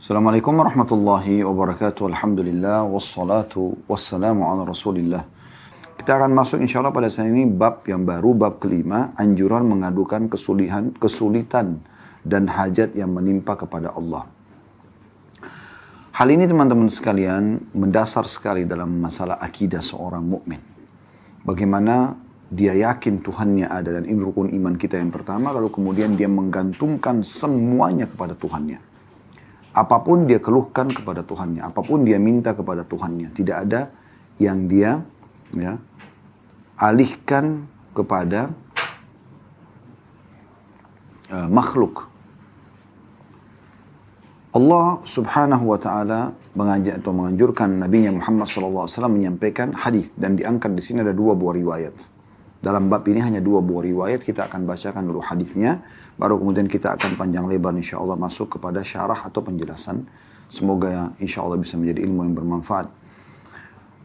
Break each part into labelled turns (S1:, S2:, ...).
S1: Assalamualaikum warahmatullahi wabarakatuh. Alhamdulillah wassalatu wassalamu ala Rasulillah. Kita akan masuk insya Allah pada saat ini bab yang baru, bab kelima, anjuran mengadukan kesulitan dan hajat yang menimpa kepada Allah. Hal ini teman-teman sekalian mendasar sekali dalam masalah akidah seorang mukmin. Bagaimana dia yakin Tuhannya ada, dan ini rukun iman kita yang pertama, lalu kemudian dia menggantungkan semuanya kepada Tuhannya. Apapun dia keluhkan kepada Tuhannya, apapun dia minta kepada Tuhannya, tidak ada yang dia alihkan kepada makhluk. Allah subhanahu wa ta'ala menganjurkan Nabi Muhammad SAW menyampaikan hadis, dan diangkat di sini ada dua buah riwayat. Dalam bab ini hanya dua buah riwayat, kita akan bacakan dulu hadisnya, baru kemudian kita akan panjang lebar insya Allah masuk kepada syarah atau penjelasan. Semoga ya insya Allah bisa menjadi ilmu yang bermanfaat.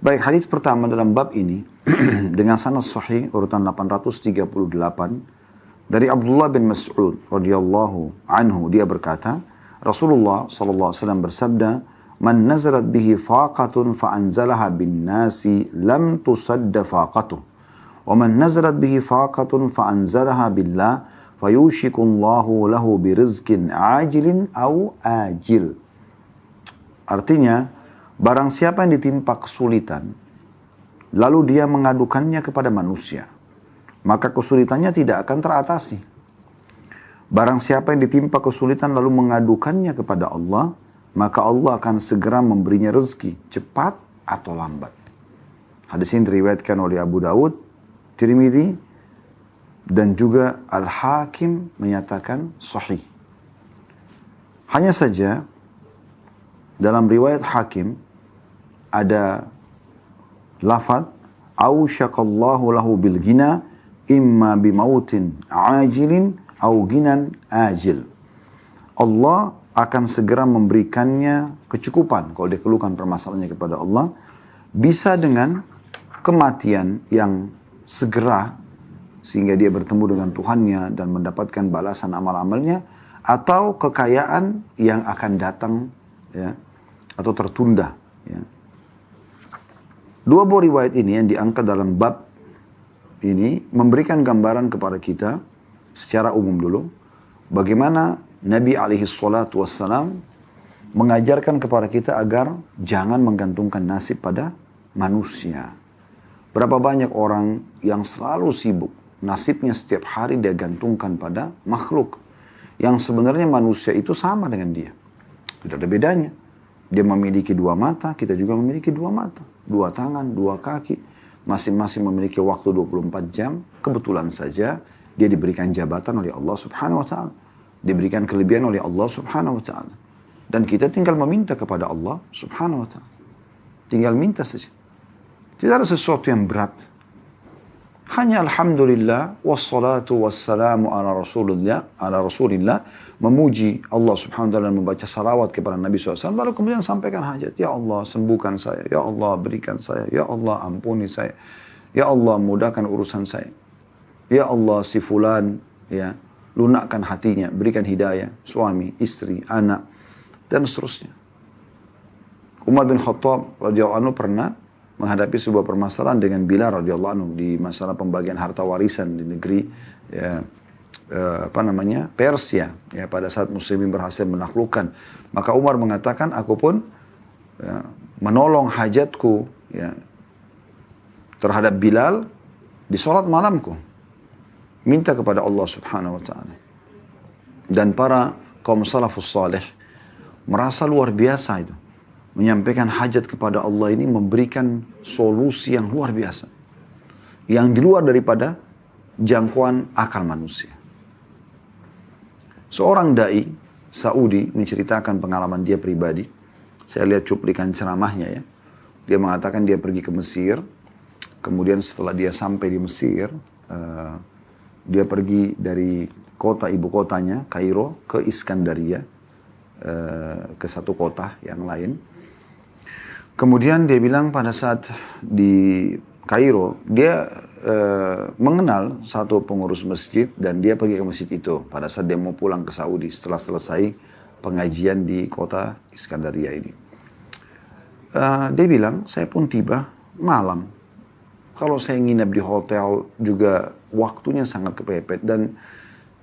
S1: Baik, hadis pertama dalam bab ini dengan sanad sahih urutan 838 dari Abdullah bin Mas'ud radhiyallahu anhu, dia berkata, Rasulullah sallallahu alaihi wasallam bersabda, "Man nazalat bihi faqatun fa anzalaha bin nasi lam tusadda faqatuh, wa man nazalat bihi faqatun fa anzalaha billah fayushikullahu lahu birizkin ajilin au ajil." Artinya, barang siapa yang ditimpa kesulitan, lalu dia mengadukannya kepada manusia, maka kesulitannya tidak akan teratasi. Barang siapa yang ditimpa kesulitan lalu mengadukannya kepada Allah, maka Allah akan segera memberinya rezeki, cepat atau lambat. Hadis ini diriwayatkan oleh Abu Dawud, Tirmidzi, dan juga Al-Hakim menyatakan sahih. Hanya saja dalam riwayat Hakim ada lafaz ausyaqallahu lahu bil ghina imma bimautin ajilin au ginan ajil. Allah akan segera memberikannya kecukupan kalau dia keluhkan permasalahannya kepada Allah, bisa dengan kematian yang segera sehingga dia bertemu dengan Tuhannya dan mendapatkan balasan amal-amalnya, atau kekayaan yang akan datang ya, atau tertunda ya. Dua buah riwayat ini yang diangkat dalam bab ini memberikan gambaran kepada kita secara umum dulu bagaimana Nabi alaihi salatu wassalam mengajarkan kepada kita agar jangan menggantungkan nasib pada manusia. Berapa banyak orang yang selalu sibuk, nasibnya setiap hari dia gantungkan pada makhluk. Yang sebenarnya manusia itu sama dengan dia. Tidak ada bedanya. Dia memiliki dua mata, kita juga memiliki dua mata. Dua tangan, dua kaki. Masing-masing memiliki waktu 24 jam. Kebetulan saja dia diberikan jabatan oleh Allah subhanahu wa ta'ala. Diberikan kelebihan oleh Allah subhanahu wa ta'ala. Dan kita tinggal meminta kepada Allah subhanahu wa ta'ala. Tinggal minta saja. Tidak ada sesuatu yang berat. Hanya alhamdulillah wassalatu wassalamu ala rasulillah, memuji Allah subhanahu wa ta'ala, membaca salawat kepada Nabi SAW, lalu kemudian sampaikan hajat. Ya Allah sembuhkan saya, ya Allah berikan saya, ya Allah ampuni saya, ya Allah mudahkan urusan saya, ya Allah si fulan ya lunakkan hatinya, berikan hidayah, suami, istri, anak, dan seterusnya. Umar bin Khattab radhiyallahu anhu pernah menghadapi sebuah permasalahan dengan Bilal radhiyallahu anhu di masalah pembagian harta warisan di negeri ya, Persia ya, pada saat muslimin berhasil menaklukkan. Maka Umar mengatakan, aku pun ya, menolong hajatku ya, terhadap Bilal di sholat malamku, minta kepada Allah subhanahu wa ta'ala. Dan para kaum salafus salih merasa luar biasa itu, menyampaikan hajat kepada Allah ini memberikan solusi yang luar biasa, yang di luar daripada jangkauan akal manusia. Seorang dai Saudi menceritakan pengalaman dia pribadi. Saya lihat cuplikan ceramahnya ya. Dia mengatakan dia pergi ke Mesir. Kemudian setelah dia sampai di Mesir, dia pergi dari kota ibu kotanya Kairo ke Iskandaria, ke satu kota yang lain. Kemudian dia bilang pada saat di Kairo, dia mengenal satu pengurus masjid dan dia pergi ke masjid itu pada saat dia mau pulang ke Saudi setelah selesai pengajian di kota Iskandaria ini. Dia bilang, saya pun tiba malam. Kalau saya nginap di hotel juga waktunya sangat kepepet. Dan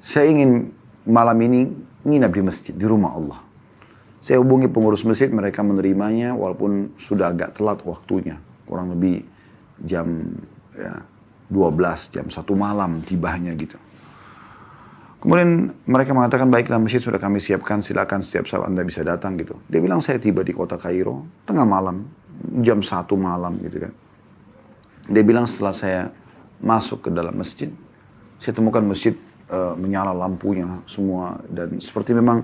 S1: saya ingin malam ini nginap di masjid, di rumah Allah. Saya hubungi pengurus masjid, mereka menerimanya walaupun sudah agak telat waktunya. Kurang lebih jam 12, jam 1 malam tibanya gitu. Kemudian mereka mengatakan, baiklah masjid sudah kami siapkan, silakan setiap saat Anda bisa datang gitu. Dia bilang saya tiba di kota Kairo, tengah malam, jam 1 malam gitu kan. Dia bilang setelah saya masuk ke dalam masjid, saya temukan masjid menyala lampunya semua, dan seperti memang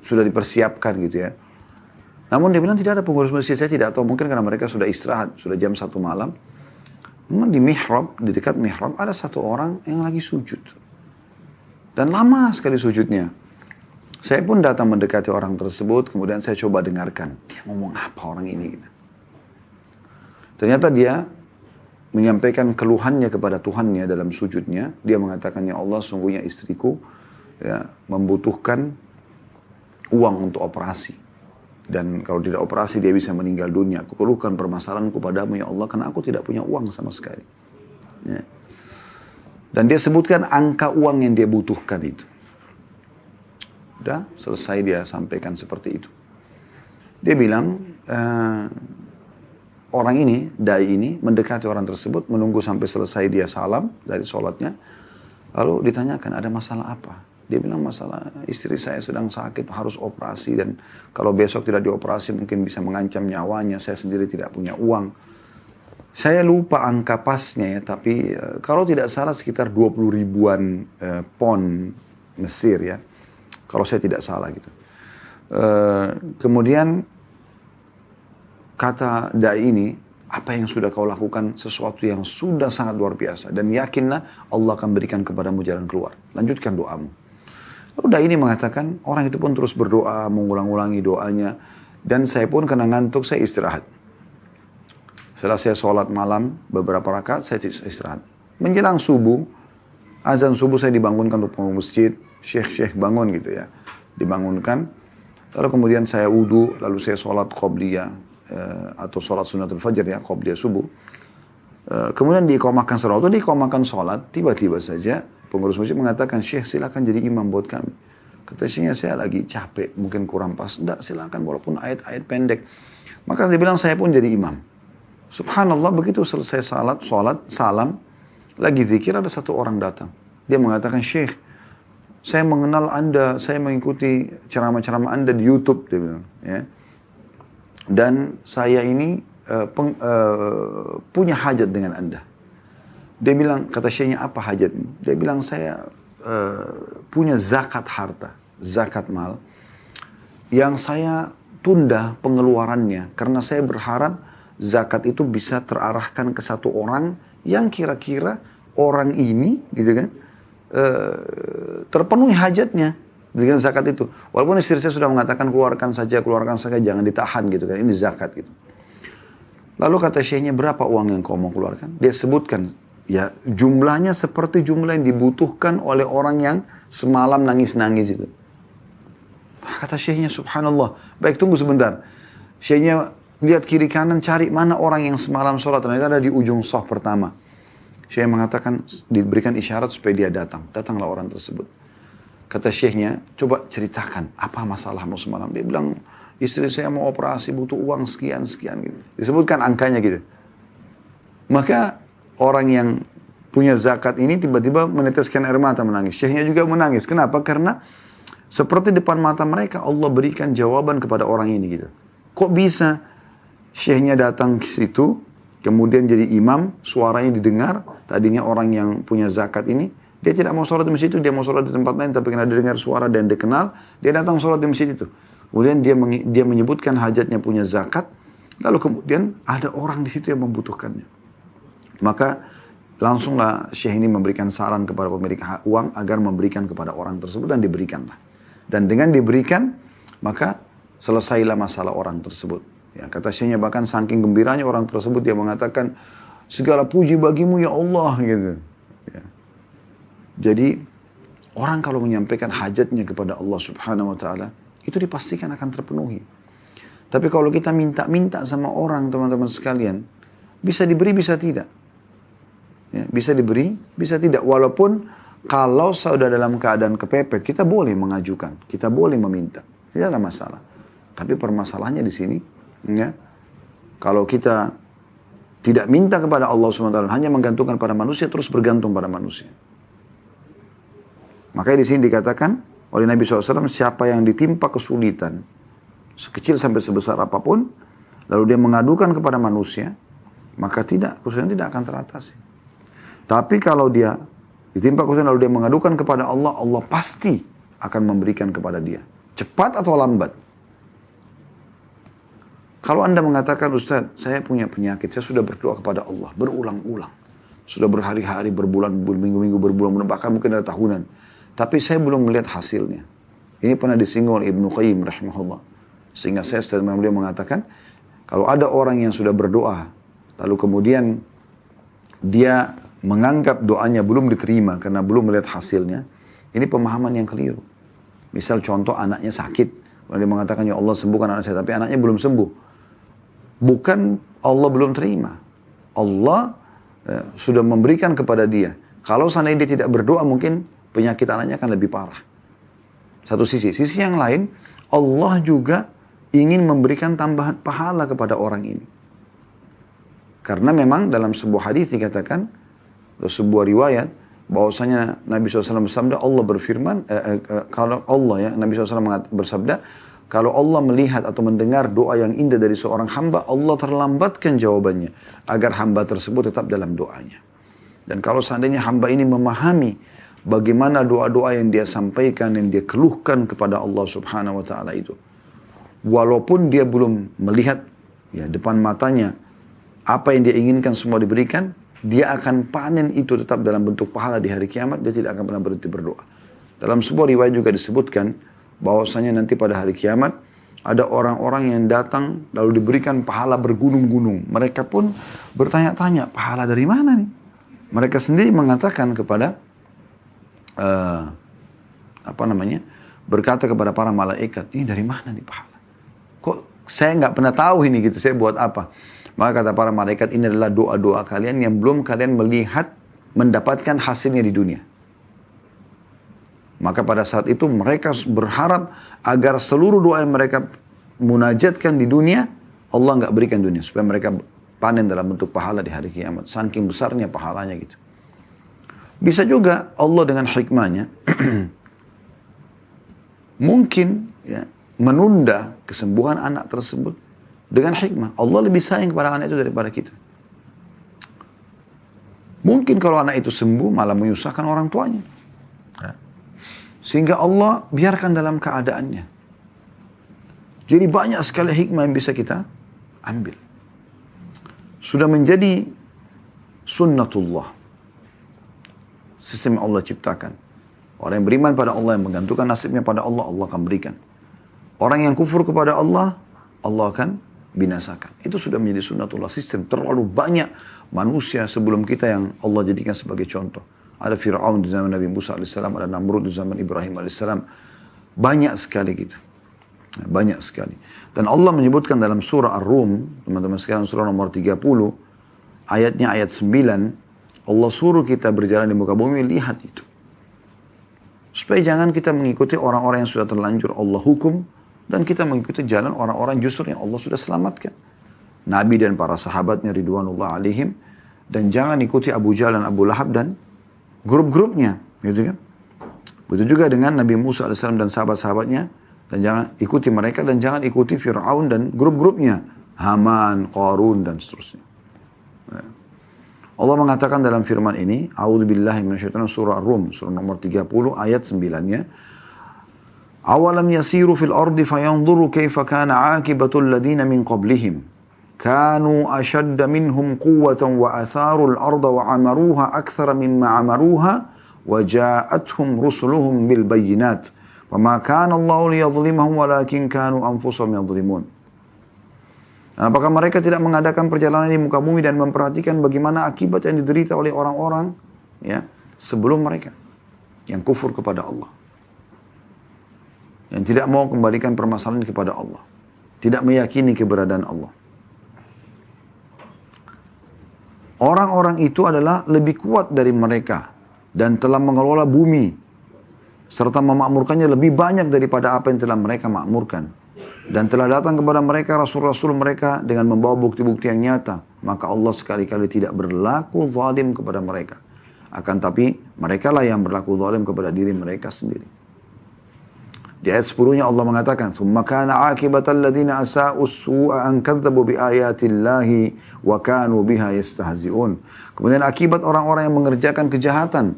S1: sudah dipersiapkan gitu ya. Namun dia bilang tidak ada pengurus masjid, saya tidak tahu, mungkin karena mereka sudah istirahat, sudah jam 1 malam. Namun di mihrab, di dekat mihrab ada satu orang yang lagi sujud. Dan lama sekali sujudnya. Saya pun datang mendekati orang tersebut, kemudian saya coba dengarkan. Dia ngomong apa orang ini? Gitu. Ternyata dia menyampaikan keluhannya kepada Tuhannya dalam sujudnya. Dia mengatakan, ya Allah, sungguhnya istriku ya, membutuhkan uang untuk operasi. Dan kalau tidak operasi dia bisa meninggal dunia. Aku keluhkan permasalahanku padamu ya Allah, karena aku tidak punya uang sama sekali. Ya. Dan dia sebutkan angka uang yang dia butuhkan itu. Udah selesai dia sampaikan seperti itu. Dia bilang, orang ini, dai ini, mendekati orang tersebut, menunggu sampai selesai dia salam dari sholatnya. Lalu ditanyakan, ada masalah apa? Dia bilang, masalah istri saya sedang sakit, harus operasi. Dan kalau besok tidak dioperasi mungkin bisa mengancam nyawanya. Saya sendiri tidak punya uang. Saya lupa angka pasnya ya, tapi kalau tidak salah sekitar 20 ribuan pon Mesir ya. Kalau saya tidak salah gitu. Kemudian kata dai ini, apa yang sudah kau lakukan sesuatu yang sudah sangat luar biasa. Dan yakinlah Allah akan berikan kepadamu jalan keluar. Lanjutkan doamu. Lalu dai ini mengatakan, orang itu pun terus berdoa, mengulang-ulangi doanya. Dan saya pun kena ngantuk, saya istirahat. Setelah saya sholat malam, beberapa rakaat, saya istirahat. Menjelang subuh, azan subuh saya dibangunkan untuk pengurus masjid. Syekh bangun gitu ya. Dibangunkan. Lalu kemudian saya wudu, lalu saya sholat qobliyah. Atau sholat sunnatul fajr ya, qobliyah subuh. Kemudian diiqamahkan sholat. Waktu diiqamahkan sholat, tiba-tiba saja pengurus masjid mengatakan, Syekh silakan jadi imam buat kami. Kata syekhnya, saya lagi capek, mungkin kurang pas. Enggak, silakan walaupun ayat-ayat pendek. Maka dia bilang, saya pun jadi imam. Subhanallah, begitu selesai sholat, salam, lagi zikir, ada satu orang datang. Dia mengatakan, Syekh, saya mengenal Anda, saya mengikuti ceramah-ceramah Anda di YouTube, dia bilang. Ya. Dan saya ini punya hajat dengan Anda. Dia bilang, kata Syekhnya, apa hajatmu? Dia bilang, saya punya zakat harta, zakat mal, yang saya tunda pengeluarannya, karena saya berharap zakat itu bisa terarahkan ke satu orang yang kira-kira orang ini gitu kan terpenuhi hajatnya dengan zakat itu. Walaupun istri saya sudah mengatakan keluarkan saja, jangan ditahan gitu kan, ini zakat gitu. Lalu kata syekhnya, berapa uang yang kau mau keluarkan? Dia sebutkan, ya jumlahnya seperti jumlah yang dibutuhkan oleh orang yang semalam nangis-nangis itu. Kata syekhnya, subhanallah, baik tunggu sebentar. Syekhnya lihat kiri kanan, cari mana orang yang semalam sholat. Ternyata ada di ujung shaf pertama. Syekh mengatakan, diberikan isyarat supaya dia datang. Datanglah orang tersebut. Kata syekhnya, coba ceritakan, apa masalahmu semalam? Dia bilang, istri saya mau operasi, butuh uang sekian-sekian gitu. Disebutkan angkanya gitu. Maka orang yang punya zakat ini tiba-tiba meneteskan air mata menangis. Syekhnya juga menangis. Kenapa? Karena seperti depan mata mereka, Allah berikan jawaban kepada orang ini gitu. Kok bisa syekhnya datang ke situ, kemudian jadi imam, suaranya didengar, tadinya orang yang punya zakat ini, dia tidak mau sholat di masjid itu, dia mau sholat di tempat lain, tapi karena dia dengar suara dan dia kenal, dia datang sholat di masjid itu. Kemudian dia menyebutkan hajatnya punya zakat, lalu kemudian ada orang di situ yang membutuhkannya. Maka langsunglah syekh ini memberikan saran kepada pemilik uang agar memberikan kepada orang tersebut, dan diberikanlah. Dan dengan diberikan, maka selesailah masalah orang tersebut. Ya, kata syekhnya bahkan saking gembiranya orang tersebut, dia mengatakan, segala puji bagimu ya Allah gitu. Ya. Jadi orang kalau menyampaikan hajatnya kepada Allah Subhanahu wa taala, itu dipastikan akan terpenuhi. Tapi kalau kita minta-minta sama orang, teman-teman sekalian, bisa diberi, bisa tidak. Ya, bisa diberi, bisa tidak. Walaupun kalau sudah dalam keadaan kepepet, kita boleh mengajukan, kita boleh meminta, tidak ada masalah. Tapi permasalahannya di sini, ya, kalau kita tidak minta kepada Allah SWT, hanya menggantungkan pada manusia, terus bergantung pada manusia. Makanya di sini dikatakan oleh Nabi SAW, siapa yang ditimpa kesulitan, sekecil sampai sebesar apapun, lalu dia mengadukan kepada manusia, maka kesulitan tidak akan teratasi. Tapi kalau dia ditimpa kesulitan lalu dia mengadukan kepada Allah, Allah pasti akan memberikan kepada dia. Cepat atau lambat. Kalau Anda mengatakan, Ustaz, saya punya penyakit, saya sudah berdoa kepada Allah, berulang-ulang. Sudah berhari-hari, berbulan, berminggu-minggu, berbulan-bulan, bahkan mungkin ada tahunan. Tapi saya belum melihat hasilnya. Ini pernah disinggung oleh Ibnu Qayyim rahimahullah. Sehingga saya setelah beliau mengatakan, kalau ada orang yang sudah berdoa, lalu kemudian dia menganggap doanya belum diterima karena belum melihat hasilnya, ini pemahaman yang keliru. Misal contoh anaknya sakit, lalu dia mengatakan, ya Allah sembuhkan anak saya, tapi anaknya belum sembuh. Bukan Allah belum terima. Allah sudah memberikan kepada dia. Kalau seandainya dia tidak berdoa, mungkin penyakit anaknya akan lebih parah. Satu sisi. Sisi yang lain, Allah juga ingin memberikan tambahan pahala kepada orang ini. Karena memang dalam sebuah hadis dikatakan, sebuah riwayat, bahwasanya Nabi SAW bersabda, Allah berfirman, kalau Allah ya, Nabi SAW bersabda, kalau Allah melihat atau mendengar doa yang indah dari seorang hamba, Allah terlambatkan jawabannya, agar hamba tersebut tetap dalam doanya. Dan kalau seandainya hamba ini memahami bagaimana doa-doa yang dia sampaikan, yang dia keluhkan kepada Allah Subhanahu wa Ta'ala itu, walaupun dia belum melihat ya depan matanya apa yang dia inginkan semua diberikan, dia akan panen itu tetap dalam bentuk pahala di hari kiamat. Dia tidak akan pernah berhenti berdoa. Dalam sebuah riwayat juga disebutkan bahwasanya nanti pada hari kiamat ada orang-orang yang datang lalu diberikan pahala bergunung-gunung. Mereka pun bertanya-tanya, pahala dari mana nih? Mereka sendiri mengatakan kepada berkata kepada para malaikat, ini dari mana nih pahala? Kok saya nggak pernah tahu ini gitu, saya buat apa? Maka kata para malaikat, ini adalah doa-doa kalian yang belum kalian melihat mendapatkan hasilnya di dunia. Maka pada saat itu mereka berharap agar seluruh doa yang mereka munajatkan di dunia, Allah nggak berikan dunia. Supaya mereka panen dalam bentuk pahala di hari kiamat. Saking besarnya pahalanya gitu. Bisa juga Allah dengan hikmahnya, mungkin ya, menunda kesembuhan anak tersebut dengan hikmah. Allah lebih sayang kepada anak itu daripada kita. Mungkin kalau anak itu sembuh malah menyusahkan orang tuanya. Sehingga Allah biarkan dalam keadaannya. Jadi banyak sekali hikmah yang bisa kita ambil. Sudah menjadi sunnatullah. Sistem yang Allah ciptakan. Orang yang beriman pada Allah, yang menggantungkan nasibnya pada Allah, Allah akan berikan. Orang yang kufur kepada Allah, Allah akan binasakan. Itu sudah menjadi sunnatullah. Sistem terlalu banyak manusia sebelum kita yang Allah jadikan sebagai contoh. Ada Fir'aun di zaman Nabi Musa AS, ada Namrud di zaman Ibrahim AS. Banyak sekali gitu. Banyak sekali. Dan Allah menyebutkan dalam surah Ar-Rum, teman-teman sekalian, surah nomor 30, ayatnya ayat 9, Allah suruh kita berjalan di muka bumi, lihat itu. Supaya jangan kita mengikuti orang-orang yang sudah terlanjur Allah hukum, dan kita mengikuti jalan orang-orang justru yang Allah sudah selamatkan. Nabi dan para sahabatnya ridwanullah alaihim, dan jangan ikuti Abu Jahal dan Abu Lahab dan grup-grupnya, gitu kan? Begitu juga dengan Nabi Musa AS dan sahabat-sahabatnya, dan jangan ikuti mereka, dan jangan ikuti Fir'aun dan grup-grupnya, Haman, Qarun, dan seterusnya. Allah mengatakan dalam firman ini, A'udzubillahi minasyaitonir surah Ar-Rum, surah nomor 30, ayat 9-nya, Awalam yasiru fil ardi fayanzuru kaifa kana aqibatul ladina min qablihim. Kanu ashadda minhum quwwatan wa atharu al-arda wa amaruha akthara mimma amaruha wa ja'atuhum rusuluhum bil bayyinat. Wa ma kana Allahu liyadhlimahum walakin kanu anfusahum yadhlimun. Apakah mereka tidak mengadakan perjalanan di muka bumi dan memperhatikan bagaimana akibat yang diderita oleh orang-orang ya sebelum mereka yang kufur kepada Allah? yang tidak mau kembalikan permasalahan kepada Allah, tidak meyakini keberadaan Allah. Orang-orang itu adalah lebih kuat dari mereka dan telah mengelola bumi serta memakmurkannya lebih banyak daripada apa yang telah mereka makmurkan. Dan telah datang kepada mereka rasul-rasul mereka dengan membawa bukti-bukti yang nyata. Maka Allah sekali-kali tidak berlaku zalim kepada mereka. Akan tapi mereka lah yang berlaku zalim kepada diri mereka sendiri. Di ayat 10-nya Allah mengatakan, "Tsumma kana 'aqibatal ladzina asa'u as-su'a an kadzdzabu bi ayatillahi wa kanu biha yastahzi'un." Kemudian akibat orang-orang yang mengerjakan kejahatan,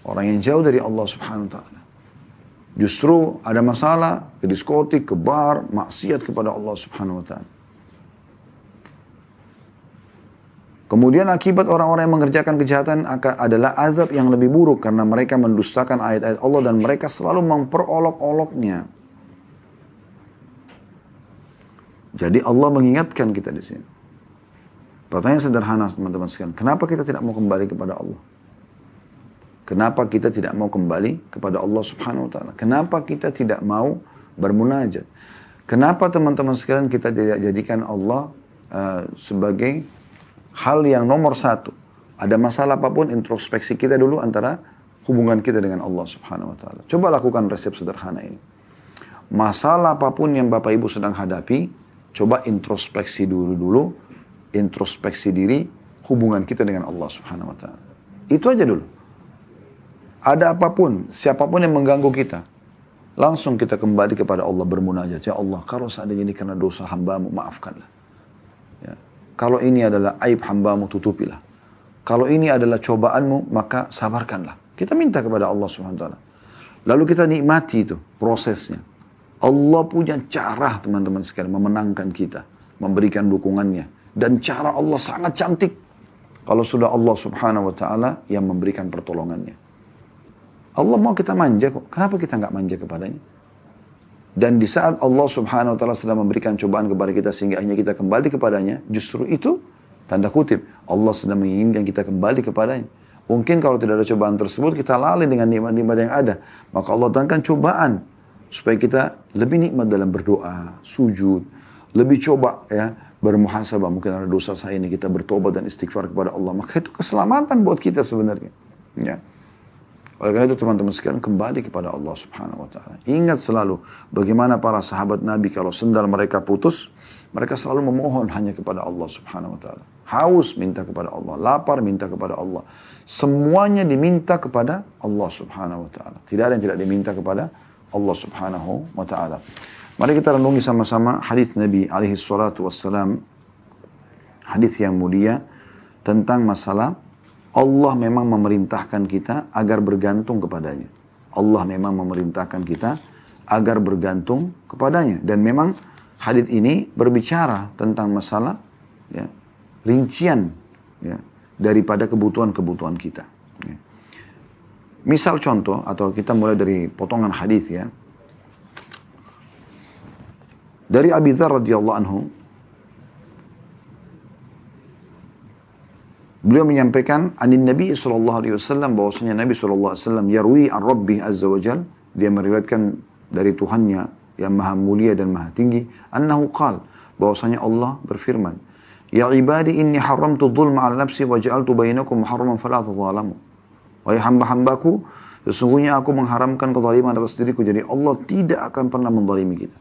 S1: orang yang jauh dari Allah Subhanahu wa taala. Justru ada masalah ke diskotik, ke bar, maksiat kepada Allah Subhanahu wa taala. Kemudian akibat orang-orang yang mengerjakan kejahatan adalah azab yang lebih buruk karena mereka mendustakan ayat-ayat Allah dan mereka selalu memperolok-oloknya. Jadi Allah mengingatkan kita di sini. Pertanyaan sederhana teman-teman sekalian, kenapa kita tidak mau kembali kepada Allah? Kenapa kita tidak mau kembali kepada Allah Subhanahu wa taala? Kenapa kita tidak mau bermunajat? Kenapa teman-teman sekalian kita tidak jadikan Allah sebagai hal yang nomor satu? Ada masalah apapun, introspeksi kita dulu antara hubungan kita dengan Allah Subhanahu wa taala. Coba lakukan resep sederhana ini. Masalah apapun yang Bapak Ibu sedang hadapi, coba introspeksi dulu, introspeksi diri, hubungan kita dengan Allah Subhanahu wa taala. Itu aja dulu. Ada apapun, siapapun yang mengganggu kita, langsung kita kembali kepada Allah bermunajat. Ya Allah, kalau seandainya ini karena dosa hambamu, maafkanlah. Ya. Kalau ini adalah aib hambamu, tutupilah. Kalau ini adalah cobaanmu, maka sabarkanlah. Kita minta kepada Allah SWT. Lalu kita nikmati itu, prosesnya. Allah punya cara, teman-teman sekalian, memenangkan kita. Memberikan dukungannya. Dan cara Allah sangat cantik. Kalau sudah Allah Subhanahu wa ta'ala yang memberikan pertolongannya. Allah mau kita manja kok. Kenapa kita nggak manja kepadanya? Dan di saat Allah Subhanahu wa taala sedang memberikan cobaan kepada kita sehingga akhirnya kita kembali kepadanya, justru itu tanda kutip Allah sedang menginginkan kita kembali kepadanya. Mungkin kalau tidak ada cobaan tersebut kita lalai dengan nikmat-nikmat yang ada. Maka Allah datangkan cobaan supaya kita lebih nikmat dalam berdoa, sujud, lebih coba ya bermuhasabah. Mungkin ada dosa saya ini, kita bertobat dan istighfar kepada Allah. Maka itu keselamatan buat kita sebenarnya. Ya. Oleh karena itu teman-teman sekalian kembali kepada Allah Subhanahu wa taala. Ingat selalu bagaimana para sahabat Nabi kalau sendal mereka putus, mereka selalu memohon hanya kepada Allah Subhanahu wa taala. Haus minta kepada Allah, lapar minta kepada Allah. Semuanya diminta kepada Allah Subhanahu wa taala. Tidak ada yang tidak diminta kepada Allah Subhanahu wa taala. Mari kita renungi sama-sama hadis Nabi alaihi salatu wassalam. Hadis yang mulia tentang masalah Allah memang memerintahkan kita agar bergantung kepadanya. Allah memang memerintahkan kita agar bergantung kepadanya. Dan memang hadits ini berbicara tentang masalah ya, rincian ya, daripada kebutuhan-kebutuhan kita. Ya. Misal contoh, atau kita mulai dari potongan hadits ya. Dari Abi Dzar radhiyallahu anhu, beliau menyampaikan anin Nabi sallallahu alaihi wasallam bahwasanya Nabi sallallahu alaihi wasallam yarwi an Rabbih azza wajal, dia meriwayatkan dari Tuhannya yang maha mulia dan maha tinggi, annahu qala, bahwasanya Allah berfirman, ya ibadi inni haramtu dzulma 'ala nafsi wa ja'altu bainakum muharraman fala tadzalamu. Wahai hamba-hambaku, sesungguhnya aku mengharamkan kezaliman atas diriku, jadi Allah tidak akan pernah menzalimi kita.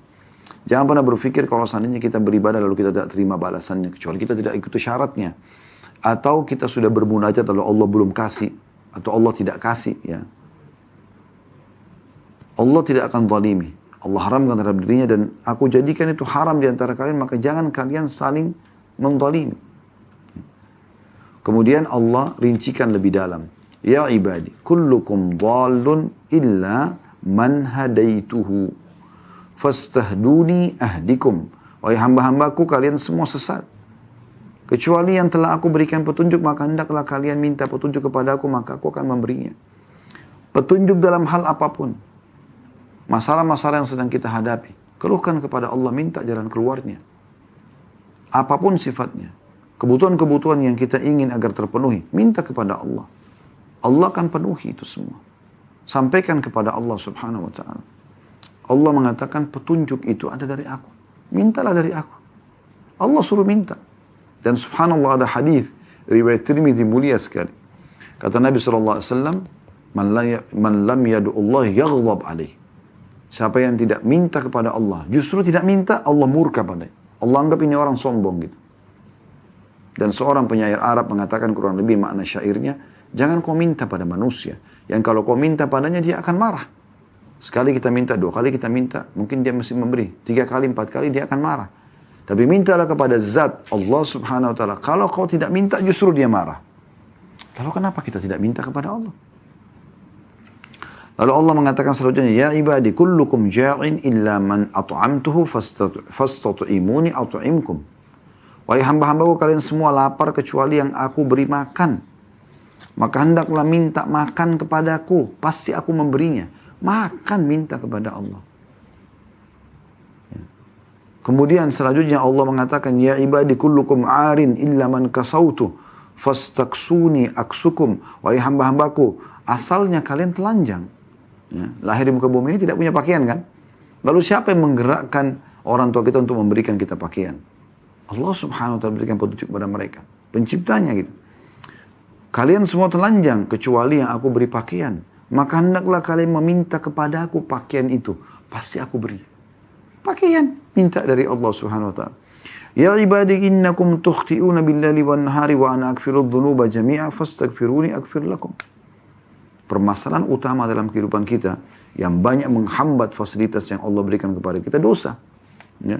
S1: Jangan pernah berpikir kalau seandainya kita beribadah lalu kita tidak terima balasannya, kecuali kita tidak ikuti syaratnya. Atau kita sudah bermunajat lalu Allah belum kasih, atau Allah tidak kasih, ya. Allah tidak akan zalimi. Allah haramkan terhadap dirinya dan aku jadikan itu haram di antara kalian, maka jangan kalian saling menzalimi. Kemudian Allah rincikan lebih dalam. Ya ibadi, kullukum dhallun illa man hadaituhu. Fastahduni ahdikum. Wahai hamba-hambaku, kalian semua sesat. Kecuali yang telah aku berikan petunjuk, maka hendaklah kalian minta petunjuk kepadaku, maka aku akan memberinya. Petunjuk dalam hal apapun. Masalah-masalah yang sedang kita hadapi. Keluhkan kepada Allah, minta jalan keluarnya. Apapun sifatnya. Kebutuhan-kebutuhan yang kita ingin agar terpenuhi, minta kepada Allah. Allah akan penuhi itu semua. Sampaikan kepada Allah Subhanahu wa ta'ala. Allah mengatakan petunjuk itu ada dari aku. Mintalah dari aku. Allah suruh minta. Dan subhanallah ada hadis riwayat Tirmidzi mulia sekali. Kata Nabi SAW, Man lam yadu'ullah yaghdab alaih. Siapa yang tidak minta kepada Allah, justru tidak minta, Allah murka padanya. Allah anggap ini orang sombong gitu. Dan seorang penyair Arab mengatakan kurang lebih makna syairnya, jangan kau minta pada manusia. Yang kalau kau minta padanya dia akan marah. Sekali kita minta, 2 kali kita minta, mungkin dia masih memberi. 3 kali, 4 kali dia akan marah. Tapi mintalah kepada zat Allah subhanahu wa ta'ala. Kalau kau tidak minta justru dia marah. Lalu kenapa kita tidak minta kepada Allah? Lalu Allah mengatakan selanjutnya, Ya ibadi kullukum ja'in illa man at'amtuhu fastat'imuni at'imkum. Wahai hamba-hambaku kalian semua lapar kecuali yang aku beri makan. Maka hendaklah minta makan kepadaku, pasti aku memberinya. Makan minta kepada Allah. Kemudian selanjutnya Allah mengatakan, Ya ibadi kullukum arin illa man kasautu fastaksuni aksukum. Wahai hamba-hambaku, asalnya kalian telanjang. Ya, lahir di muka bumi ini tidak punya pakaian kan? Lalu siapa yang menggerakkan orang tua kita untuk memberikan kita pakaian? Allah subhanahu wa ta'ala berikan petunjuk kepada mereka. Penciptanya gitu. Kalian semua telanjang kecuali yang aku beri pakaian. Maka hendaklah kalian meminta kepada aku pakaian itu. Pasti aku beri. Pakaian. Minta dari Allah subhanahu wa ta'ala. Ya ibadi innakum tukhti'una billaili wan nahari wa ana aghfiru dhunuba jami'a fastaghfiruni aghfir lakum. Permasalahan utama dalam kehidupan kita yang banyak menghambat fasilitas yang Allah berikan kepada kita dosa. Ya.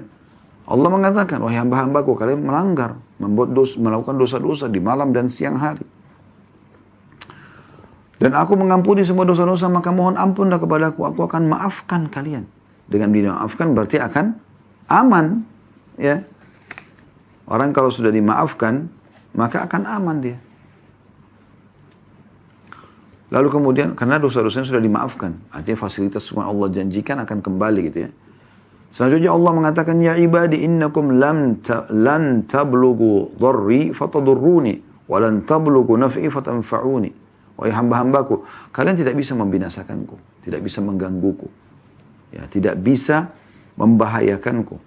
S1: Allah mengatakan, wahai hamba-hambaku, kalian melanggar, melakukan dosa-dosa di malam dan siang hari. Dan aku mengampuni semua dosa-dosa, maka mohon ampunlah kepadaku, aku akan maafkan kalian. Dengan dimaafkan berarti akan aman. Ya. Orang kalau sudah dimaafkan, maka akan aman dia. Lalu kemudian, karena dosa-dosanya sudah dimaafkan. Artinya fasilitas semua Allah janjikan akan kembali gitu ya. Selanjutnya Allah mengatakan, Ya ibadi innakum lan tablughu dharri fatadurruni. Walan tablughu naf'i fatanfa'uni. Wahai hamba-hambaku, kalian tidak bisa membinasakanku. Tidak bisa menggangguku. Ya, tidak bisa membahayakanku.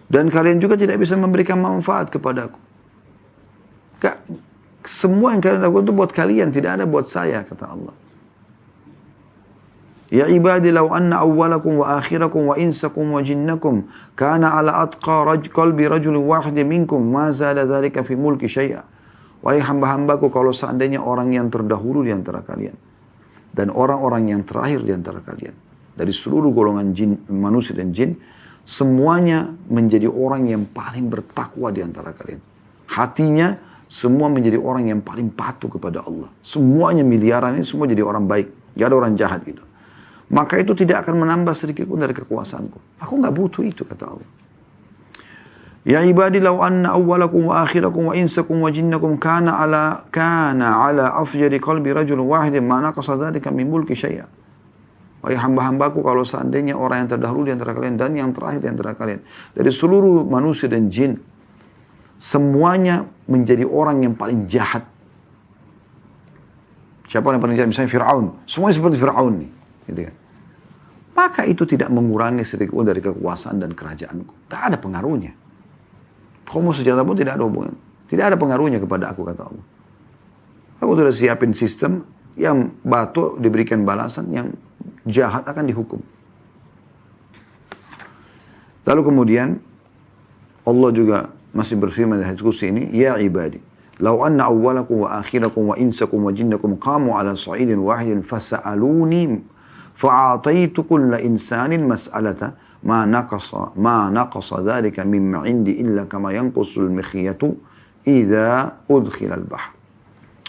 S1: Dan kalian juga tidak bisa memberikan manfaat kepadaku. Semua yang kalian lakukan itu buat kalian, tidak ada buat saya, kata Allah. Ya ibadi law anna awwalakum wa akhirakum wa insakum wa jinnakum kana ala atqa qalbi rajulin wahidin minkum ma zada dhalika fi mulki syai'a. Wahai hamba-hambaku, kalau seandainya orang yang terdahulu di antara kalian dan orang-orang yang terakhir di antara kalian dari seluruh golongan jin, manusia dan jin, semuanya menjadi orang yang paling bertakwa di antara kalian. Hatinya semua menjadi orang yang paling patuh kepada Allah. Semuanya miliaran ini semua jadi orang baik. Gak ada orang jahat gitu. Maka itu tidak akan menambah sedikit pun dari kekuasaanku. Aku gak butuh itu, kata Allah. Ya ibadi law anna awwalakum wa akhirakum wa insakum wa jinnakum kana ala afjari qalbi rajulun wahidin ma naqasa dzalika min mulki syai'a. Wahai hamba-hambaku, kalau seandainya orang yang terdahulu di antara kalian dan yang terakhir di antara kalian dari seluruh manusia dan jin, semuanya menjadi orang yang paling jahat. Siapa yang paling jahat? Misalnya Fir'aun. Semuanya seperti Fir'aun nih. Gitu kan. Maka itu tidak mengurangi sedikit pun dari kekuasaan dan kerajaanku. Tak ada pengaruhnya. Kau mau sejahtera pun tidak ada hubungan. Tidak ada pengaruhnya kepada aku, kata Allah. Aku sudah siapin sistem yang batu diberikan balasan, yang jahat akan dihukum. Lalu kemudian Allah juga masih berfirman di hadis qudsi ini, Ya ibadi, law anna awwalakum wa akhirakum wa insakum wa jinnakum qamu ala sa'idin wahidin fasa'aluni fa'ataitu kulla insanin mas'alata ma naqasa dhalika mimma indi illa kama yanqusul mikhiyatu idza udkhila al-bahr.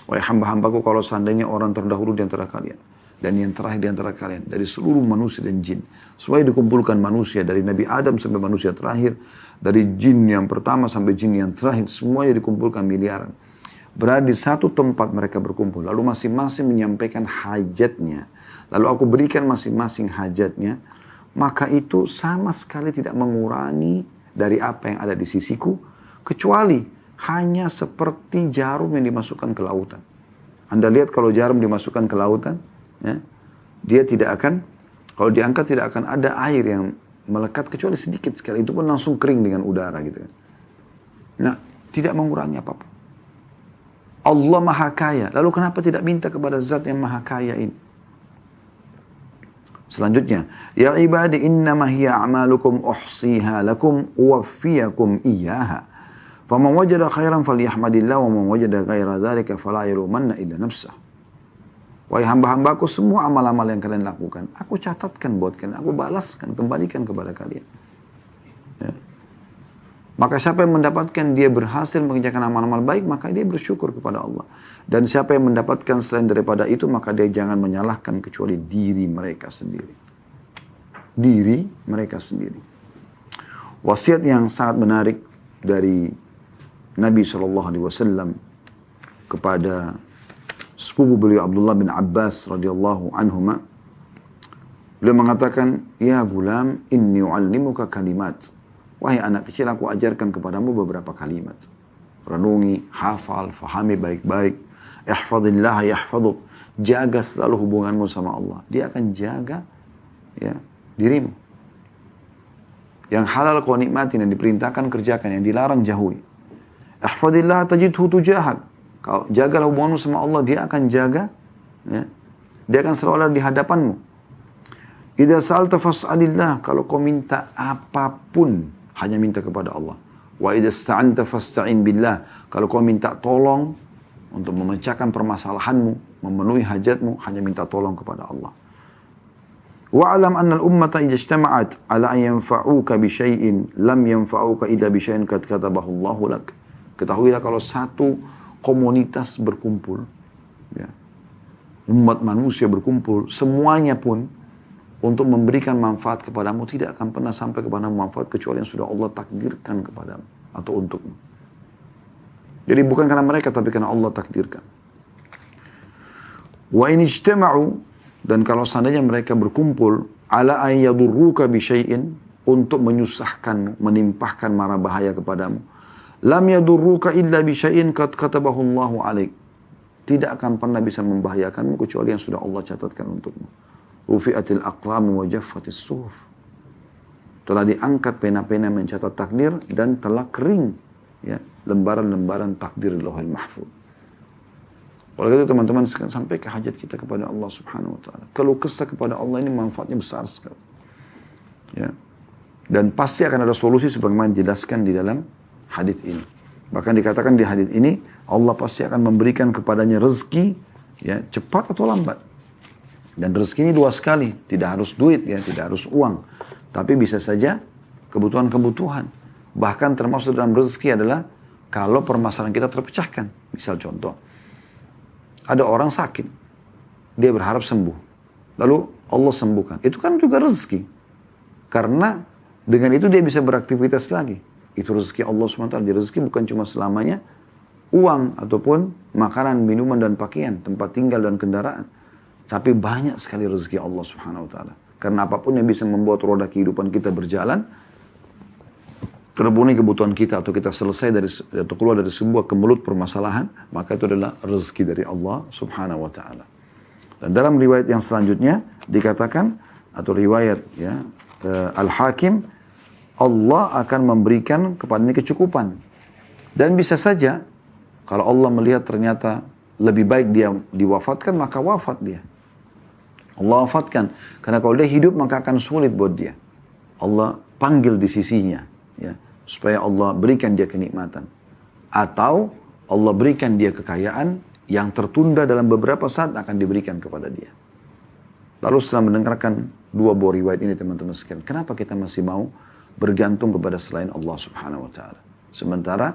S1: Wahai hamba-hambaku, kalau seandainya orang terdahulu di antara kalian dan yang terakhir di antara kalian dari seluruh manusia dan jin, semuanya dikumpulkan manusia dari Nabi Adam sampai manusia terakhir, dari jin yang pertama sampai jin yang terakhir, semuanya dikumpulkan miliaran. Berada di satu tempat mereka berkumpul. Lalu masing-masing menyampaikan hajatnya. Lalu aku berikan masing-masing hajatnya. Maka itu sama sekali tidak mengurangi dari apa yang ada di sisiku. Kecuali hanya seperti jarum yang dimasukkan ke lautan. Anda lihat kalau jarum dimasukkan ke lautan, ya, dia tidak akan, kalau diangkat tidak akan ada air yang melekat kecuali sedikit sekali. Itu pun langsung kering dengan udara gitu. Nah, tidak mengurangi apapun. Allah Maha Kaya. Lalu kenapa tidak minta kepada zat yang Maha Kaya ini? Selanjutnya, ya ibadi innama hiya a'malukum uhsiha lakum uwaffiyakum iyyaha. Faman wajada khairan falyahmadillah wa man wajada ghaira dzalika fala yalumanna illa nafsah. Wahai hamba-hambaku, semua amal-amal yang kalian lakukan, aku catatkan buat kalian, aku balaskan, kembalikan kepada kalian. Ya. Maka siapa yang mendapatkan dia berhasil mengerjakan amal-amal baik, maka dia bersyukur kepada Allah. Dan siapa yang mendapatkan selain daripada itu, maka dia jangan menyalahkan kecuali diri mereka sendiri. Diri mereka sendiri. Wasiat yang sangat menarik dari Nabi SAW kepada sepupu beliau Abdullah bin Abbas radhiyallahu anhuma. Beliau mengatakan, ya gulam, inni u'allimuka kalimat. Wahai anak kecil, aku ajarkan kepadamu beberapa kalimat. Renungi, hafal, fahami baik-baik. Ihfadillah yahfaduk. Jaga selalu hubunganmu sama Allah. Dia akan jaga ya, dirimu. Yang halal kau nikmatin, yang diperintahkan kerjakan, yang dilarang jauhi. Ihfadillah tajidhu tujahak. Kau jagalah hubunganmu sama Allah, dia akan jaga. Ya. Dia akan selalu ada di hadapanmu. Idza sa'alta fas'alillah. Kalau kau minta apapun, hanya minta kepada Allah. Wa idza ista'anta fasta'in billah. Kalau kau minta tolong untuk memecahkan permasalahanmu, memenuhi hajatmu, hanya minta tolong kepada Allah. Wa'alam anna al-ummata idza ijtama'at ala an yanfa'uka bi syai'in lam yanfa'uka illa bi syai'in qad katabahu Allahu lak. Ketahuilah kalau satu komunitas berkumpul, ya, umat manusia berkumpul, semuanya pun untuk memberikan manfaat kepadamu, tidak akan pernah sampai kepadamu manfaat kecuali yang sudah Allah takdirkan kepadamu atau untukmu. Jadi bukan karena mereka, tapi karena Allah takdirkan. Wa in ijtama'u, dan kalau seandainya mereka berkumpul, ala an yadurruka bi syai'in, untuk menyusahkan, menimpahkan mara bahaya kepadamu, lam yadurruka illa bi syai'in qad katabahu Allahu 'alaik. Tidak akan pernah bisa membahayakanmu kecuali yang sudah Allah catatkan untukmu. Rufi'atil aqlam wa jaffatis suhuf. Telah diangkat pena-pena mencatat takdir dan telah kering, ya, lembaran-lembaran takdir Lauhul Mahfuz. Oleh itu teman-teman, sampai ke hajat kita kepada Allah Subhanahu wa taala. Kalau kesah kepada Allah ini manfaatnya besar sekali. Ya. Dan pasti akan ada solusi sebagaimana dijelaskan di dalam hadis ini. Bahkan dikatakan di hadis ini, Allah pasti akan memberikan kepadanya rezeki, ya, cepat atau lambat. Dan rezeki ini dua sekali, tidak harus duit, ya, tidak harus uang, tapi bisa saja kebutuhan-kebutuhan. Bahkan termasuk dalam rezeki adalah kalau permasalahan kita terpecahkan. Misal contoh, ada orang sakit, dia berharap sembuh, lalu Allah sembuhkan. Itu kan juga rezeki, karena dengan itu dia bisa beraktivitas lagi. Itu rezeki Allah SWT. Jadi rezeki bukan cuma selamanya uang ataupun makanan, minuman dan pakaian, tempat tinggal dan kendaraan, tapi banyak sekali rezeki Allah SWT. Karena apapun yang bisa membuat roda kehidupan kita berjalan, terpenuhi kebutuhan kita, atau kita selesai dari atau keluar dari sebuah kemelut permasalahan, maka itu adalah rezeki dari Allah Subhanahu wa taala. Dan dalam riwayat yang selanjutnya dikatakan, atau riwayat, ya, Al-Hakim, Allah akan memberikan kepadanya kecukupan. Dan bisa saja kalau Allah melihat ternyata lebih baik dia diwafatkan, maka wafat dia. Allah wafatkan, karena kalau dia hidup maka akan sulit buat dia. Allah panggil di sisinya, ya, supaya Allah berikan dia kenikmatan. Atau Allah berikan dia kekayaan yang tertunda dalam beberapa saat akan diberikan kepada dia. Lalu setelah mendengarkan dua buah riwayat ini teman-teman sekalian, kenapa kita masih mau bergantung kepada selain Allah Subhanahu wa taala? Sementara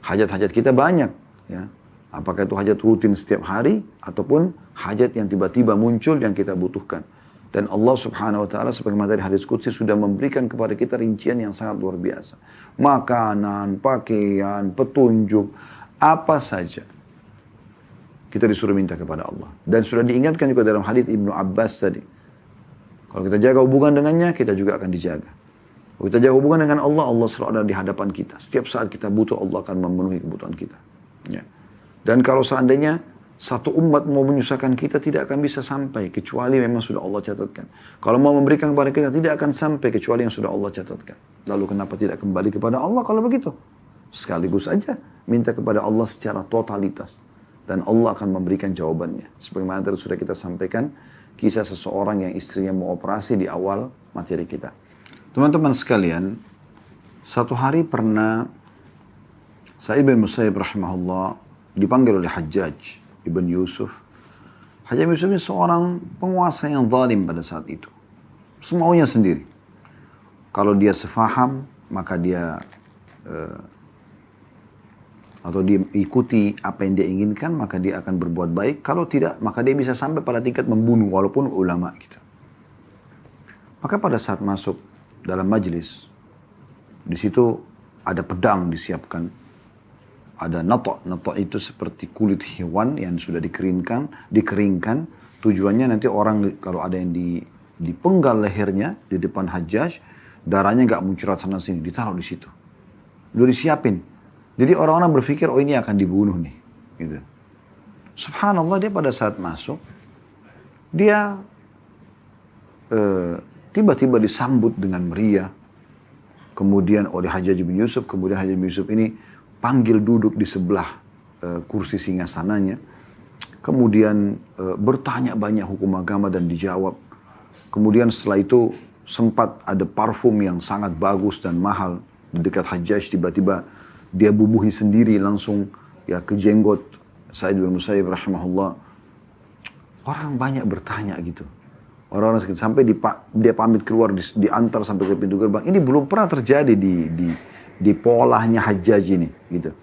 S1: hajat-hajat kita banyak, ya. Apakah itu hajat rutin setiap hari ataupun hajat yang tiba-tiba muncul yang kita butuhkan. Dan Allah Subhanahu wa taala sebagaimana dari hadis qudsi sudah memberikan kepada kita rincian yang sangat luar biasa. Makanan, pakaian, petunjuk, apa saja kita disuruh minta kepada Allah. Dan sudah diingatkan juga dalam hadis Ibnu Abbas tadi. Kalau kita jaga hubungan dengannya, kita juga akan dijaga. Kalau kita jaga hubungan dengan Allah, Allah selalu ada di hadapan kita. Setiap saat kita butuh, Allah akan memenuhi kebutuhan kita. Ya. Dan kalau seandainya Satu umat mau menyusahkan kita tidak akan bisa sampai kecuali memang sudah Allah catatkan. Kalau mau memberikan kepada kita tidak akan sampai kecuali yang sudah Allah catatkan. Lalu kenapa tidak kembali kepada Allah kalau begitu? Sekaligus saja minta kepada Allah secara totalitas. Dan Allah akan memberikan jawabannya. Sebagaimana tadi sudah kita sampaikan, kisah seseorang yang istrinya mau operasi di awal materi kita. Teman-teman sekalian, satu hari pernah Sa'id bin Musayyib rahimahullah dipanggil oleh Hajjaj Ibn Yusuf. Hajjaj Ibn Yusuf ini seorang penguasa yang zalim pada saat itu. Semaunya sendiri. Kalau dia sefaham, maka dia atau dia ikuti apa yang dia inginkan, maka dia akan berbuat baik. Kalau tidak, maka dia bisa sampai pada tingkat membunuh walaupun ulama gitu. Maka pada saat masuk dalam majelis, di situ ada pedang disiapkan, ada natok. Natok itu seperti kulit hewan yang sudah dikeringkan. Tujuannya nanti orang kalau ada yang dipenggal lehernya di depan Hajjaj, darahnya nggak muncrat sana sini, ditaruh di situ. Udah disiapin. Jadi orang-orang berpikir, oh ini akan dibunuh nih. Gitu. Subhanallah, dia pada saat masuk, dia tiba-tiba disambut dengan meriah. Kemudian oleh Hajjaj bin Yusuf, kemudian Hajjaj bin Yusuf ini panggil duduk di sebelah kursi singgasananya. Kemudian bertanya banyak hukum agama dan dijawab. Kemudian setelah itu sempat ada parfum yang sangat bagus dan mahal di dekat Hajjaj. Tiba-tiba dia bubuhi sendiri langsung ya ke jenggot Sa'id bin Musayyib rahimahullah. Orang banyak bertanya gitu. Orang-orang sekitar sampai dia pamit keluar, diantar sampai ke pintu gerbang. Ini belum pernah terjadi di polahnya Hajjaj ini gitu.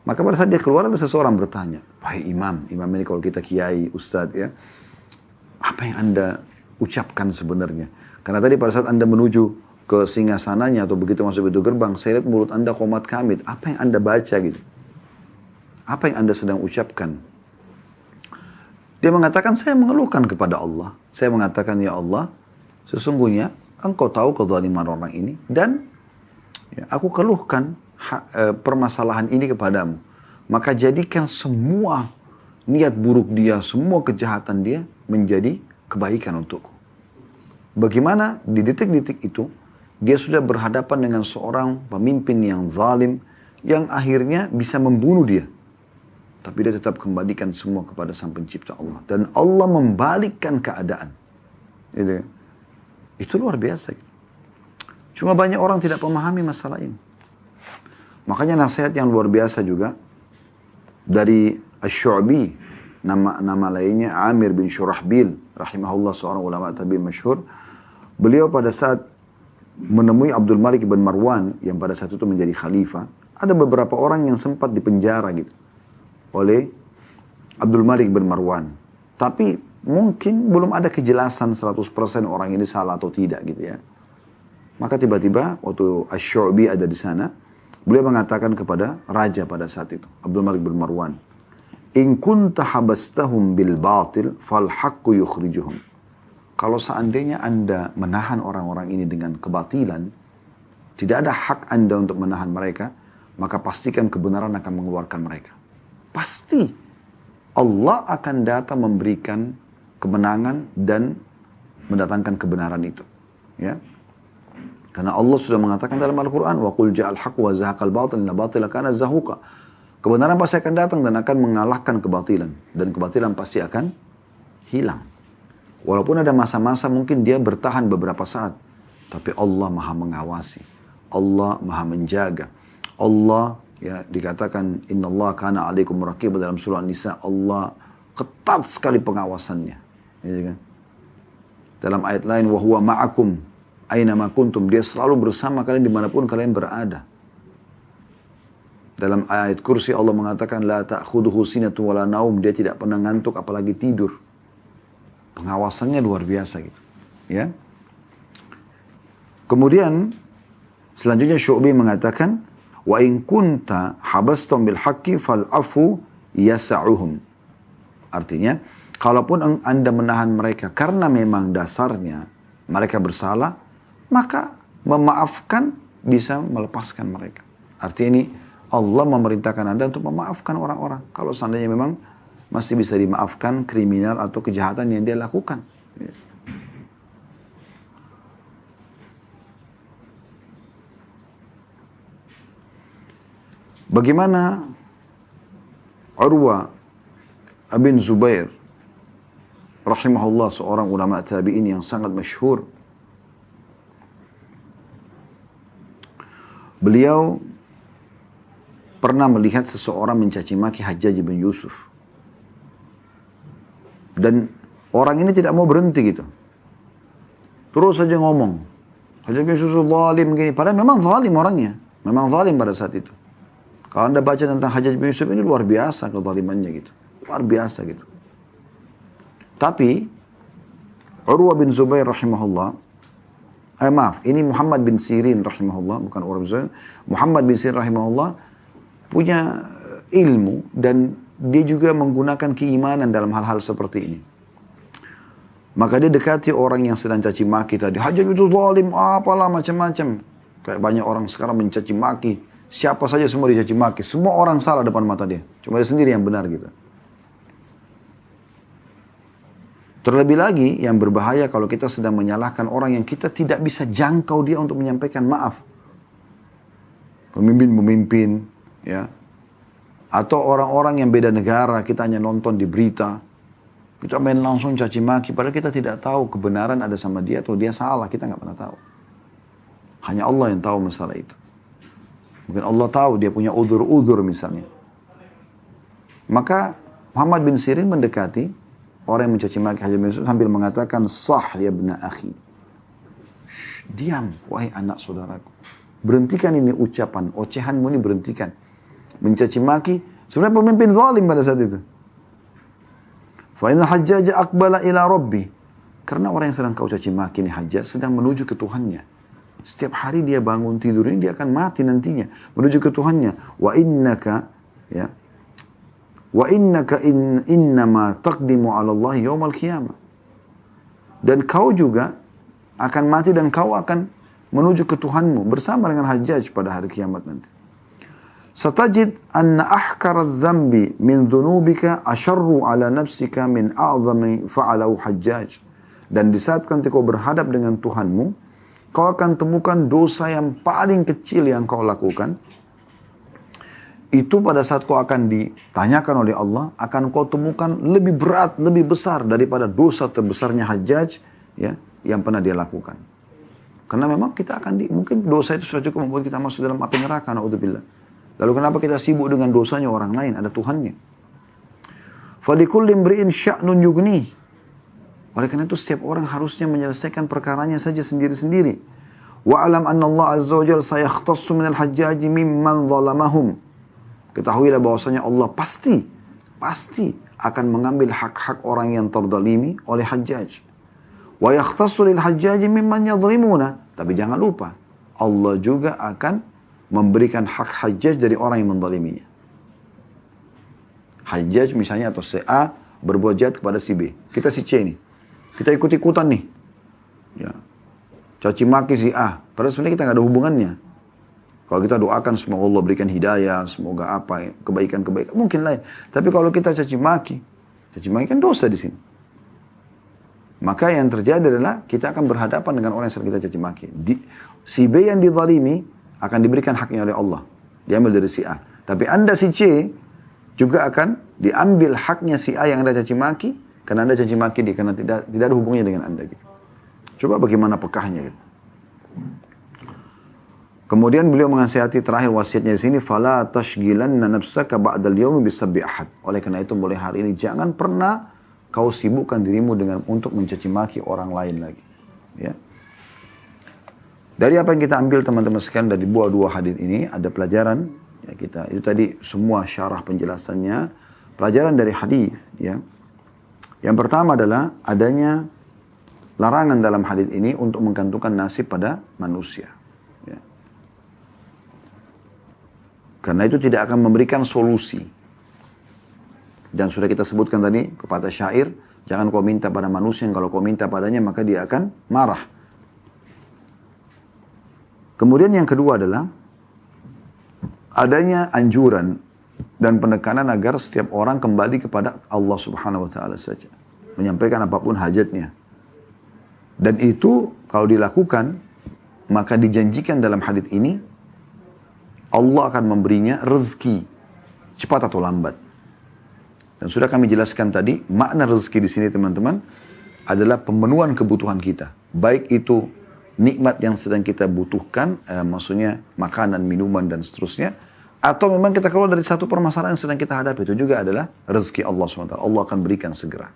S1: Maka pada saat dia keluar ada seseorang bertanya, wahai imam ini kalau kita kiai, ustadz ya, apa yang anda ucapkan sebenarnya? Karena tadi pada saat anda menuju ke singgasananya atau begitu masuk pintu gerbang, saya lihat mulut anda qomat kamit. Apa yang anda baca gitu? Apa yang anda sedang ucapkan? Dia mengatakan, saya mengeluhkan kepada Allah. Saya mengatakan, ya Allah, sesungguhnya engkau tahu kezaliman orang ini dan ya, aku keluhkan permasalahan ini kepadamu. Maka jadikan semua niat buruk dia, semua kejahatan dia menjadi kebaikan untukku. Bagaimana di detik-detik itu, dia sudah berhadapan dengan seorang pemimpin yang zalim, yang akhirnya bisa membunuh dia. Tapi dia tetap kembalikan semua kepada Sang Pencipta Allah. Dan Allah membalikkan keadaan. Itu luar biasa. Cuma banyak orang tidak memahami masalah ini. Makanya nasihat yang luar biasa juga dari Asy-Syu'bi, nama lainnya Amir bin Syurahbil rahimahullah, seorang ulama tabi'in masyhur. Beliau pada saat menemui Abdul Malik bin Marwan yang pada saat itu menjadi khalifah, ada beberapa orang yang sempat dipenjara gitu oleh Abdul Malik bin Marwan. Tapi mungkin belum ada kejelasan 100% orang ini salah atau tidak gitu ya. Maka tiba-tiba waktu Asy-Syu'bi ada di sana, beliau mengatakan kepada raja pada saat itu, Abdul Malik bin Marwan, "In kunta habastahum bil batil fal haqqu yukhrijuhum." Kalau seandainya Anda menahan orang-orang ini dengan kebatilan, tidak ada hak Anda untuk menahan mereka, maka pastikan kebenaran akan mengeluarkan mereka. Pasti Allah akan datang memberikan kemenangan dan mendatangkan kebenaran itu. Ya. Karena Allah sudah mengatakan dalam Al-Quran, وَقُلْ جَاءَ الْحَقُّ وَزَهَقَ الْبَاطِلَ إِنَّ الْبَاطِلَ كَانَ زَهُوقًا. Kebenaran pasti akan datang dan akan mengalahkan kebatilan. Dan kebatilan pasti akan hilang. Walaupun ada masa-masa mungkin dia bertahan beberapa saat. Tapi Allah maha mengawasi. Allah maha menjaga. Allah ya dikatakan, Inna Allah kana alaikum raqib dalam surah An-Nisa. Allah ketat sekali pengawasannya. Ya, kan? Dalam ayat lain, wa huwa ma'akum aina ma kuntum. Dia selalu bersama kalian dimanapun kalian berada. Dalam ayat kursi Allah mengatakan, la ta'khuduhu sinatu wala naum. Dia tidak pernah ngantuk apalagi tidur. Pengawasannya luar biasa gitu. Ya. Kemudian selanjutnya Syu'bi mengatakan, wa in kunta habastum bil haqqi fal afu yas'uhum. Artinya, kalaupun Anda menahan mereka karena memang dasarnya mereka bersalah, maka memaafkan bisa melepaskan mereka. Artinya ini Allah memerintahkan Anda untuk memaafkan orang-orang. Kalau seandainya memang masih bisa dimaafkan kriminal atau kejahatan yang dia lakukan. Bagaimana Urwa bin Zubair rahimahullah, seorang ulama tabi'in yang sangat masyhur. Beliau pernah melihat seseorang mencaci maki Hajjaj bin Yusuf. Dan orang ini tidak mau berhenti gitu. Terus saja ngomong. Hajjaj bin Yusuf zalim gini. Padahal memang zalim orangnya. Memang zalim pada saat itu. Kalau anda baca tentang Hajjaj bin Yusuf ini luar biasa kezalimannya gitu. Luar biasa gitu. Tapi Urwa bin Zubair rahimahullah, maaf, ini Muhammad bin Sirin rahimahullah, bukan Urwa bin Zubair. Muhammad bin Sirin rahimahullah punya ilmu dan dia juga menggunakan keimanan dalam hal-hal seperti ini. Maka dia dekati orang yang sedang caci maki tadi. Hajjaj itu zalim, apalah macam-macam. Kayak banyak orang sekarang mencaci maki. Siapa saja semua dicaci maki. Semua orang salah depan mata dia. Cuma dia sendiri yang benar gitu. Terlebih lagi yang berbahaya kalau kita sedang menyalahkan orang yang kita tidak bisa jangkau dia untuk menyampaikan maaf. Pemimpin-pemimpin, ya. Atau orang-orang yang beda negara, kita hanya nonton di berita. Kita main langsung caci maki, padahal kita tidak tahu kebenaran ada sama dia atau dia salah, kita nggak pernah tahu. Hanya Allah yang tahu masalah itu. Mungkin Allah tahu dia punya udzur-udzur misalnya. Maka Muhammad bin Sirin mendekati orang yang mencaci maki Hajjaj bin Yusuf sambil mengatakan, "Sah ya ibna akhi." Diam, wahai anak saudaraku. Berhentikan ini ucapan, ocehanmu ini berhentikan. Mencaci maki, sebenarnya pemimpin zalim pada saat itu. Fa inna Hajjaj aqbala ila rabbi. Karena orang yang sedang kau caci maki ini Hajjaj sedang menuju ke Tuhannya. Setiap hari dia bangun tidur ini dia akan mati nantinya menuju ke Tuhannya. Wa innaka ya. Wa innaka innama taqdimu 'ala Allah yaumal qiyamah. Dan kau juga akan mati dan kau akan menuju ke Tuhanmu bersama dengan Hajjaj pada hari kiamat nanti. Satajid anna ahkara adh-dhanbi min dhunubika asharru 'ala nafsika min a'zami fa'alahu Hajjaj. Dan di saat nanti kau berhadap dengan Tuhanmu, kau akan temukan dosa yang paling kecil yang kau lakukan. Itu pada saat kau akan ditanyakan oleh Allah, akan kau temukan lebih berat, lebih besar daripada dosa terbesarnya Hajjaj ya, yang pernah dia lakukan. Karena memang kita akan mungkin dosa itu sudah cukup membuat kita masuk dalam api neraka, na'udzubillah. Lalu kenapa kita sibuk dengan dosanya orang lain? Ada Tuhannya. Falikulli imri'in sya'nun yughnih. Oleh karena itu setiap orang harusnya menyelesaikan perkaranya saja sendiri-sendiri. Wa alam anna Allah azza wa jalla sayakhtassu minal hajjaji mimman zalamahum. Ketahuilah bahwasanya Allah pasti akan mengambil hak-hak orang yang terdalimi oleh Hajjaj. Wa yakhtassu lil hajjaji mimman yadhlimuna. Tapi jangan lupa, Allah juga akan memberikan hak Hajjaj dari orang yang mendaliminya. Hajjaj misalnya atau si A berbuat jahat kepada si B. Kita si C nih. Kita ikut-ikutan nih. Ya. Caci maki si A. Padahal sebenarnya kita nggak ada hubungannya. Kalau kita doakan semoga Allah berikan hidayah, semoga apa, kebaikan-kebaikan, mungkin lain. Tapi kalau kita caci maki kan dosa di sini. Maka yang terjadi adalah kita akan berhadapan dengan orang yang sering kita caci maki. Si B yang dizalimi akan diberikan haknya oleh Allah. Diambil dari si A. Tapi Anda si C juga akan diambil haknya si A yang Anda caci maki. Karena Anda caci maki dia, karena tidak ada hubungannya dengan Anda. Gitu. Coba bagaimana pekahnya. Gitu. Kemudian beliau menasihati terakhir wasiatnya di sini, fala tashghilanna nafsaka ba'dal yaumi bisabbi ahad. Oleh karena itu mulai hari ini jangan pernah kau sibukkan dirimu dengan untuk mencaci maki orang lain lagi. Ya. Dari apa yang kita ambil teman-teman sekalian dari dua hadis ini ada pelajaran ya kita. Itu tadi semua syarah penjelasannya. Pelajaran dari hadis ya. Yang pertama adalah adanya larangan dalam hadis ini untuk menggantungkan nasib pada manusia. Ya. Karena itu tidak akan memberikan solusi. Dan sudah kita sebutkan tadi pepatah syair, jangan kau minta pada manusia, yang kalau kau minta padanya maka dia akan marah. Kemudian yang kedua adalah adanya anjuran dan penekanan agar setiap orang kembali kepada Allah Subhanahu wa taala saja, menyampaikan apapun hajatnya. Dan itu kalau dilakukan, maka dijanjikan dalam hadis ini Allah akan memberinya rezeki cepat atau lambat. Dan sudah kami jelaskan tadi, makna rezeki di sini teman-teman adalah pemenuhan kebutuhan kita. Baik itu nikmat yang sedang kita butuhkan, maksudnya makanan, minuman dan seterusnya, atau memang kita keluar dari satu permasalahan yang sedang kita hadapi, itu juga adalah rezeki Allah SWT. Allah akan berikan segera.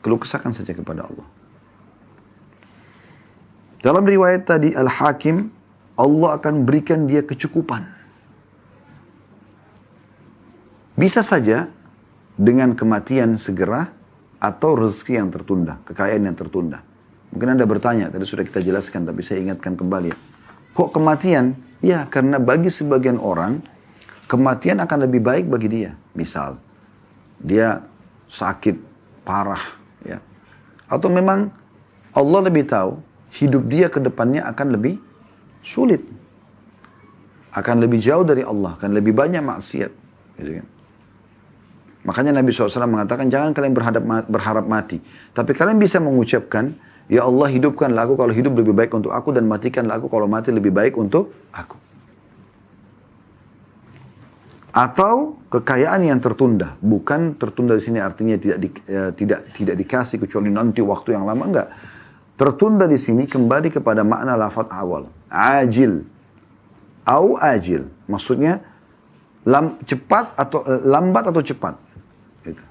S1: Keluh kesahkan saja kepada Allah. Dalam riwayat tadi Al-Hakim, Allah akan berikan dia kecukupan. Bisa saja dengan kematian segera atau rezeki yang tertunda, kekayaan yang tertunda. Mungkin Anda bertanya, tadi sudah kita jelaskan, tapi saya ingatkan kembali. Kok kematian? Ya, karena bagi sebagian orang, kematian akan lebih baik bagi dia. Misal, dia sakit, parah. Ya. Atau memang Allah lebih tahu, hidup dia ke depannya akan lebih sulit. Akan lebih jauh dari Allah, akan lebih banyak maksiat. Gitu kan? Makanya Nabi SAW mengatakan, jangan kalian berharap mati. Tapi kalian bisa mengucapkan, ya Allah hidupkanlah aku kalau hidup lebih baik untuk aku, dan matikanlah aku kalau mati lebih baik untuk aku. Atau kekayaan yang tertunda. Bukan tertunda di sini artinya tidak dikasih kecuali nanti waktu yang lama, enggak. Tertunda di sini kembali kepada makna lafaz awal. Ajil. Au ajil. Maksudnya cepat atau lambat atau cepat. Gitu.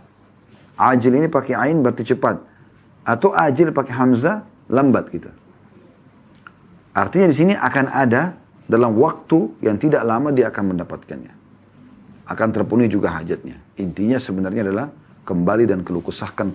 S1: Ajil ini pakai ain berarti cepat. Atau ajil pakai hamzah, lambat gitu. Artinya di sini akan ada dalam waktu yang tidak lama dia akan mendapatkannya. Akan terpenuhi juga hajatnya. Intinya sebenarnya adalah kembali dan keluh kesahkan